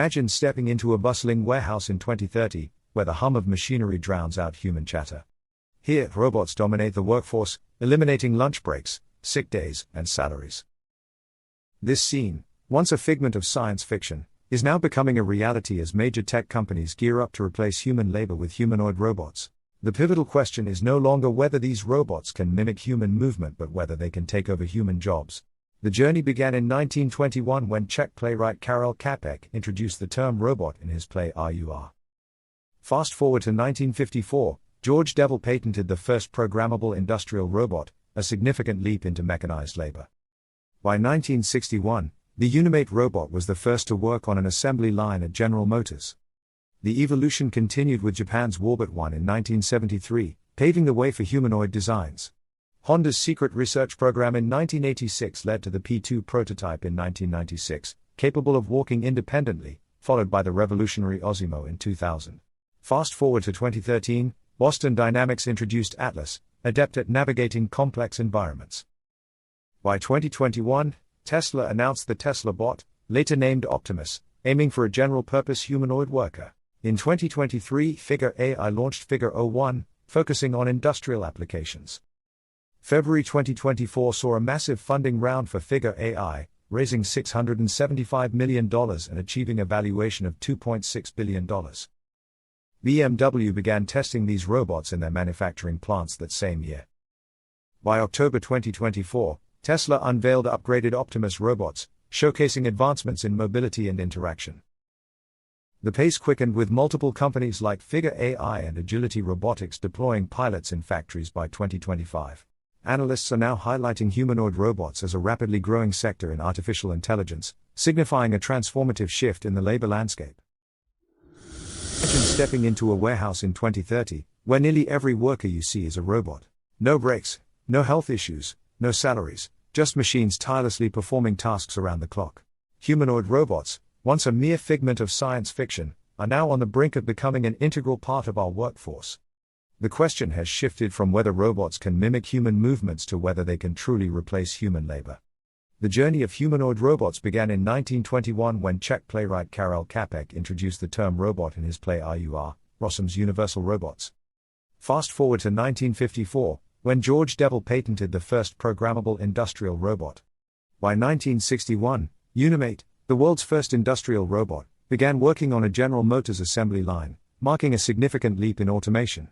Imagine stepping into a bustling warehouse in 2030, where the hum of machinery drowns out human chatter. Here, robots dominate the workforce, eliminating lunch breaks, sick days, and salaries. This scene, once a figment of science fiction, is now becoming a reality as major tech companies gear up to replace human labor with humanoid robots. The pivotal question is no longer whether these robots can mimic human movement but whether they can take over human jobs. The journey began in 1921 when Czech playwright Karel Čapek introduced the term robot in his play RUR. Fast forward to 1954, George Devil patented the first programmable industrial robot, a significant leap into mechanized labor. By 1961, the Unimate robot was the first to work on an assembly line at General Motors. The evolution continued with Japan's Warbot 1 in 1973, paving the way for humanoid designs. Honda's secret research program in 1986 led to the P2 prototype in 1996, capable of walking independently, followed by the revolutionary Osimo in 2000. Fast forward to 2013, Boston Dynamics introduced Atlas, adept at navigating complex environments. By 2021, Tesla announced the Tesla Bot, later named Optimus, aiming for a general-purpose humanoid worker. In 2023, Figure AI launched Figure 01, focusing on industrial applications. February 2024 saw a massive funding round for Figure AI, raising $675 million and achieving a valuation of $2.6 billion. BMW began testing these robots in their manufacturing plants that same year. By October 2024, Tesla unveiled upgraded Optimus robots, showcasing advancements in mobility and interaction. The pace quickened with multiple companies like Figure AI and Agility Robotics deploying pilots in factories by 2025. Analysts are now highlighting humanoid robots as a rapidly growing sector in artificial intelligence, signifying a transformative shift in the labor landscape. Imagine stepping into a warehouse in 2030, where nearly every worker you see is a robot. No breaks, no health issues, no salaries, just machines tirelessly performing tasks around the clock. Humanoid robots, once a mere figment of science fiction, are now on the brink of becoming an integral part of our workforce. The question has shifted from whether robots can mimic human movements to whether they can truly replace human labor. The journey of humanoid robots began in 1921 when Czech playwright Karel Čapek introduced the term robot in his play RUR, Rossum's Universal Robots. Fast forward to 1954, when George Devil patented the first programmable industrial robot. By 1961, Unimate, the world's first industrial robot, began working on a General Motors assembly line, marking a significant leap in automation.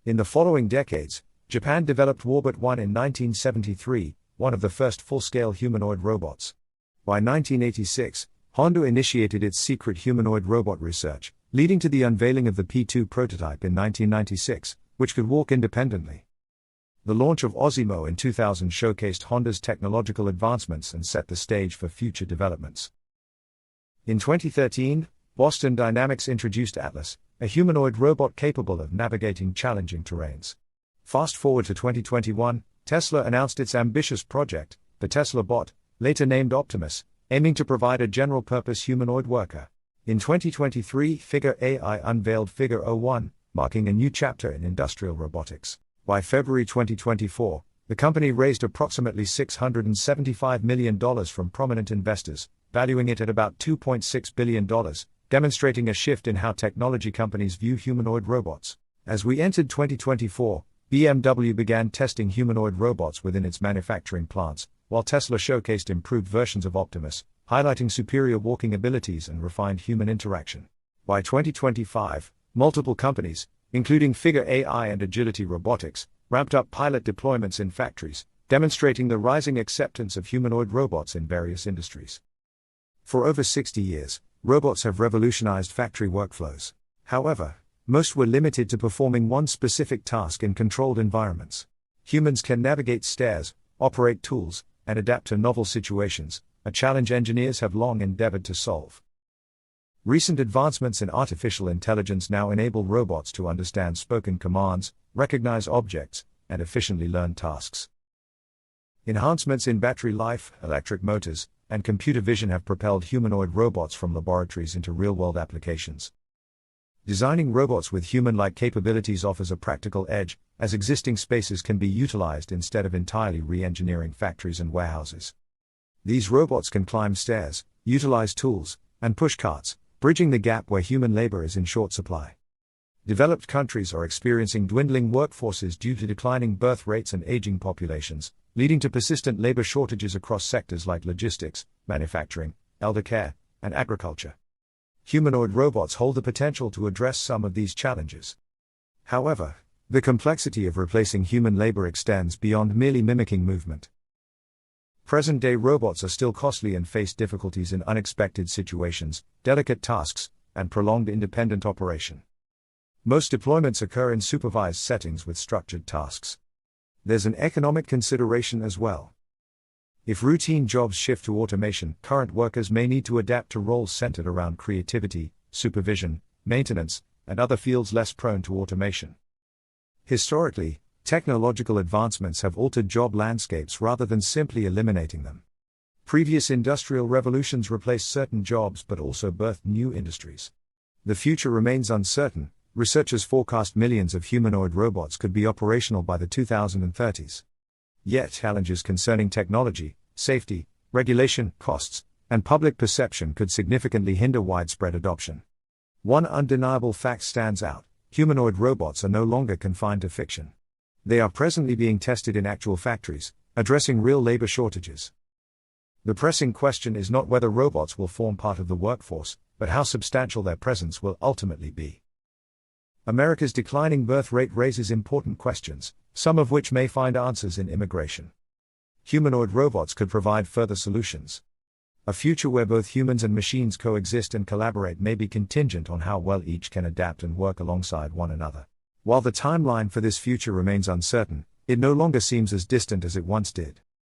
In the following decades, Japan developed Warbot 1 in 1973, one of the first full-scale humanoid robots. By 1986, Honda initiated its secret humanoid robot research, leading to the unveiling of the P2 prototype in 1996, which could walk independently. The launch of Osimo in 2000 showcased Honda's technological advancements and set the stage for future developments. In 2013, Boston Dynamics introduced Atlas, a humanoid robot capable of navigating challenging terrains. Fast forward to 2021, Tesla announced its ambitious project, the Tesla Bot, later named Optimus, aiming to provide a general-purpose humanoid worker. In 2023, Figure AI unveiled Figure 01, marking a new chapter in industrial robotics. By February 2024, the company raised approximately $675 million from prominent investors, valuing it at about $2.6 billion, demonstrating a shift in how technology companies view humanoid robots. As we entered 2024, BMW began testing humanoid robots within its manufacturing plants, while Tesla showcased improved versions of Optimus, highlighting superior walking abilities and refined human interaction. By 2025, multiple companies, including Figure AI and Agility Robotics, ramped up pilot deployments in factories, demonstrating the rising acceptance of humanoid robots in various industries. For over 60 years, robots have revolutionized factory workflows. However, most were limited to performing one specific task in controlled environments. Humans can navigate stairs, operate tools, and adapt to novel situations, a challenge engineers have long endeavored to solve. Recent advancements in artificial intelligence now enable robots to understand spoken commands, recognize objects, and efficiently learn tasks. Enhancements in battery life, electric motors, and computer vision have propelled humanoid robots from laboratories into real-world applications. Designing robots with human-like capabilities offers a practical edge, as existing spaces can be utilized instead of entirely re-engineering factories and warehouses. These robots can climb stairs, utilize tools, and push carts, bridging the gap where human labor is in short supply. Developed countries are experiencing dwindling workforces due to declining birth rates and aging populations, leading to persistent labor shortages across sectors like logistics, manufacturing, elder care, and agriculture. Humanoid robots hold the potential to address some of these challenges. However, the complexity of replacing human labor extends beyond merely mimicking movement. Present-day robots are still costly and face difficulties in unexpected situations, delicate tasks, and prolonged independent operation. Most deployments occur in supervised settings with structured tasks. There's an economic consideration as well. If routine jobs shift to automation, current workers may need to adapt to roles centered around creativity, supervision, maintenance, and other fields less prone to automation. Historically, technological advancements have altered job landscapes rather than simply eliminating them. Previous industrial revolutions replaced certain jobs but also birthed new industries. The future remains uncertain. Researchers forecast millions of humanoid robots could be operational by the 2030s. Yet challenges concerning technology, safety, regulation, costs, and public perception could significantly hinder widespread adoption. One undeniable fact stands out: humanoid robots are no longer confined to fiction. They are presently being tested in actual factories, addressing real labor shortages. The pressing question is not whether robots will form part of the workforce, but how substantial their presence will ultimately be. America's declining birth rate raises important questions, some of which may find answers in immigration. Humanoid robots could provide further solutions. A future where both humans and machines coexist and collaborate may be contingent on how well each can adapt and work alongside one another. While the timeline for this future remains uncertain, it no longer seems as distant as it once did.